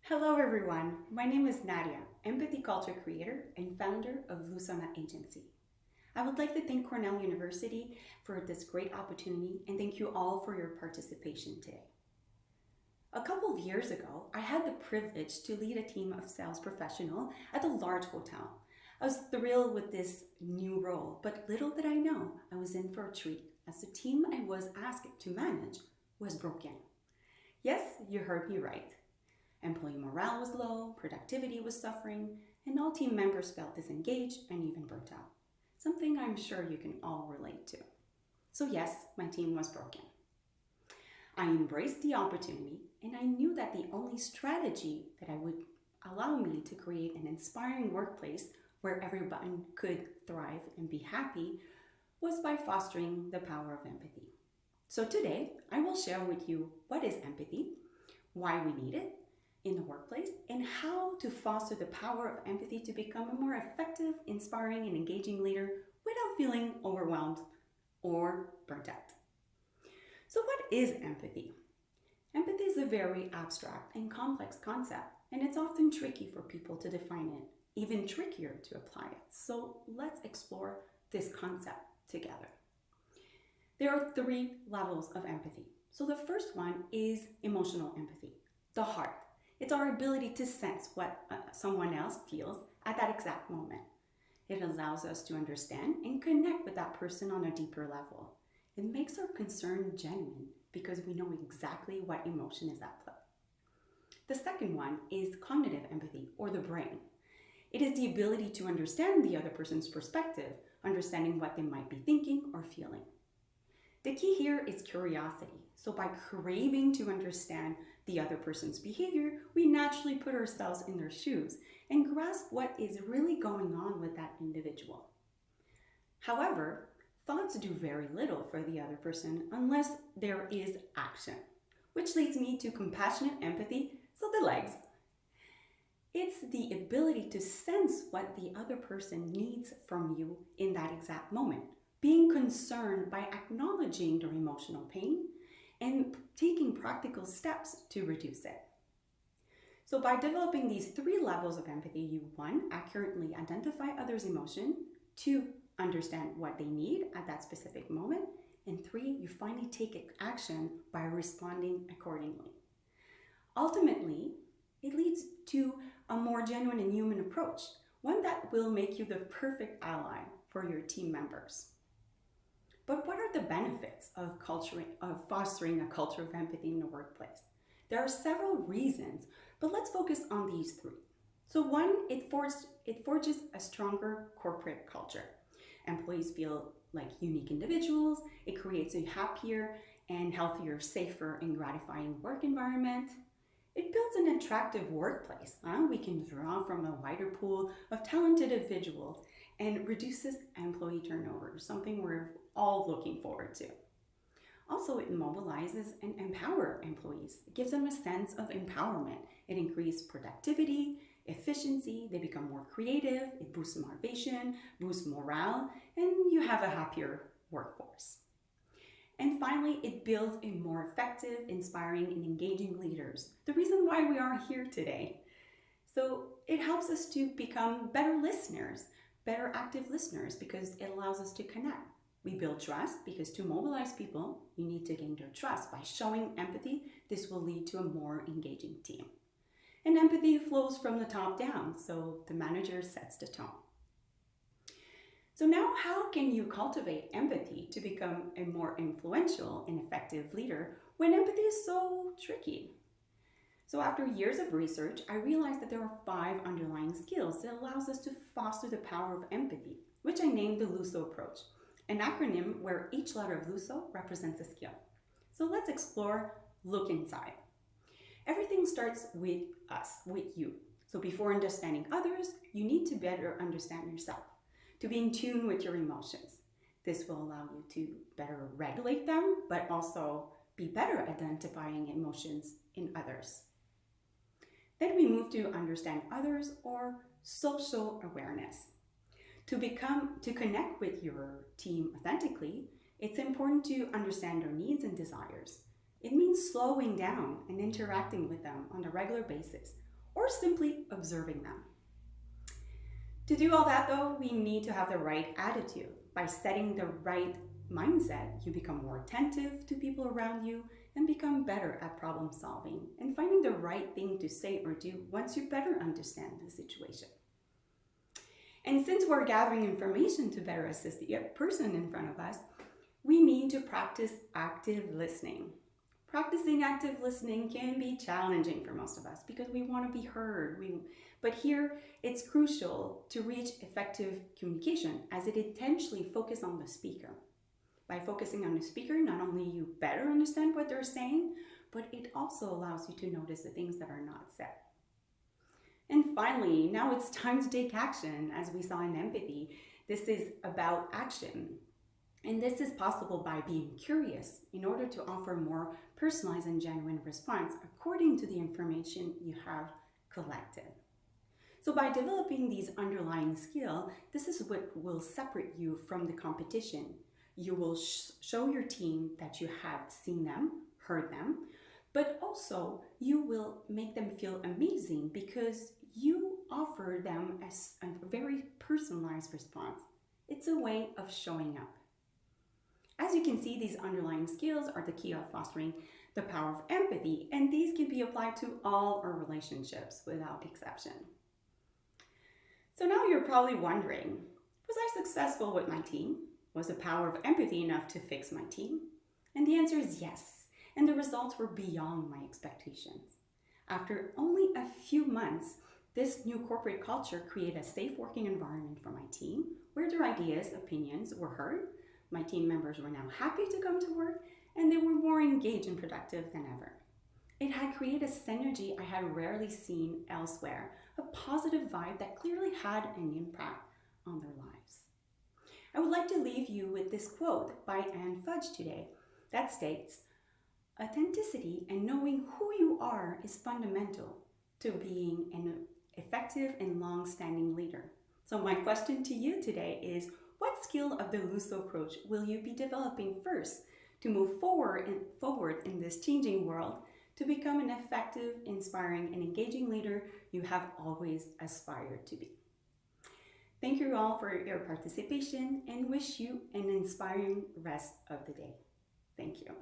Hello, everyone. My name is Nadia, empathy culture creator and founder of Lusana Agency. I would like to thank Cornell University for this great opportunity and thank you all for your participation today. A couple of years ago, I had the privilege to lead a team of sales professionals at a large hotel. I was thrilled with this new role, but little did I know I was in for a treat as the team I was asked to manage was broken. Yes, you heard me right. Employee morale was low, productivity was suffering, and all team members felt disengaged and even burnt out. Something I'm sure you can all relate to. So yes, my team was broken. I embraced the opportunity and I knew that the only strategy that I would allow me to create an inspiring workplace where everyone could thrive and be happy was by fostering the power of empathy. So today, I will share with you what is empathy, why we need it in the workplace, and how to foster the power of empathy to become a more effective, inspiring, and engaging leader without feeling overwhelmed or burnt out. So what is empathy? Empathy is a very abstract and complex concept, and it's often tricky for people to define it, even trickier to apply it. So let's explore this concept together. There are 3 levels of empathy. So the first one is emotional empathy, the heart. It's our ability to sense what someone else feels at that exact moment. It allows us to understand and connect with that person on a deeper level. It makes our concern genuine because we know exactly what emotion is at play. The second one is cognitive empathy, or the brain. It is the ability to understand the other person's perspective, understanding what they might be thinking or feeling. The key here is curiosity. So by craving to understand the other person's behavior, we naturally put ourselves in their shoes and grasp what is really going on with that individual. However, thoughts do very little for the other person unless there is action, which leads me to compassionate empathy, so the legs. It's the ability to sense what the other person needs from you in that exact moment, being concerned by acknowledging their emotional pain and taking practical steps to reduce it. So by developing these 3 levels of empathy, you 1, accurately identify others' emotion, 2, understand what they need at that specific moment, and 3, you finally take action by responding accordingly. Ultimately, it leads to a more genuine and human approach, one that will make you the perfect ally for your team members. But what are the benefits of fostering a culture of empathy in the workplace? There are several reasons, but let's focus on these 3. So 1, it forges a stronger corporate culture. Employees feel like unique individuals. It creates a happier and healthier, safer, and gratifying work environment. It builds an attractive workplace. We can draw from a wider pool of talented individuals and reduces employee turnover, something we're all looking forward to. Also, it mobilizes and empowers employees. It gives them a sense of empowerment. It increases productivity, efficiency, they become more creative, it boosts motivation, boosts morale, and you have a happier workforce. And finally, it builds a more effective, inspiring, and engaging leaders. The reason why we are here today. So it helps us to become better listeners, better active listeners, because it allows us to connect. We build trust because to mobilize people, you need to gain their trust. By showing empathy, this will lead to a more engaging team. And empathy flows from the top down, so the manager sets the tone. So now how can you cultivate empathy to become a more influential and effective leader when empathy is so tricky? So after years of research, I realized that there are 5 underlying skills that allows us to foster the power of empathy, which I named the LUSO approach, an acronym where each letter of LUSO represents a skill. So let's explore look inside. Everything starts with us, with you. So before understanding others, you need to better understand yourself, to be in tune with your emotions. This will allow you to better regulate them, but also be better at identifying emotions in others. Then we move to understand others, or social awareness. To connect with your team authentically, it's important to understand their needs and desires. It means slowing down and interacting with them on a regular basis, or simply observing them. To do all that though, we need to have the right attitude. By setting the right mindset, you become more attentive to people around you and become better at problem solving and finding the right thing to say or do once you better understand the situation. And since we're gathering information to better assist the person in front of us, we need to practice active listening. Practicing active listening can be challenging for most of us because we want to be heard. But here, it's crucial to reach effective communication as it intentionally focuses on the speaker. By focusing on the speaker, not only you better understand what they're saying, but it also allows you to notice the things that are not said. And finally, now it's time to take action. As we saw in empathy, this is about action. And this is possible by being curious in order to offer more personalized and genuine response according to the information you have collected. So by developing these underlying skills, this is what will separate you from the competition. You will show your team that you have seen them, heard them, but also you will make them feel amazing because you offer them a very personalized response. It's a way of showing up. As you can see, these underlying skills are the key of fostering the power of empathy, and these can be applied to all our relationships without exception. So now you're probably wondering, was I successful with my team? Was the power of empathy enough to fix my team? And the answer is yes, and the results were beyond my expectations. After only a few months, this new corporate culture created a safe working environment for my team where their ideas, opinions were heard. My team members were now happy to come to work, and they were more engaged and productive than ever. It had created a synergy I had rarely seen elsewhere, a positive vibe that clearly had an impact on their lives. I would like to leave you with this quote by Anne Fudge today that states, "Authenticity and knowing who you are is fundamental to being an effective and long-standing leader." So my question to you today is, what skill of the Luso approach will you be developing first to move forward in this changing world to become an effective, inspiring, and engaging leader you have always aspired to be? Thank you all for your participation and wish you an inspiring rest of the day. Thank you.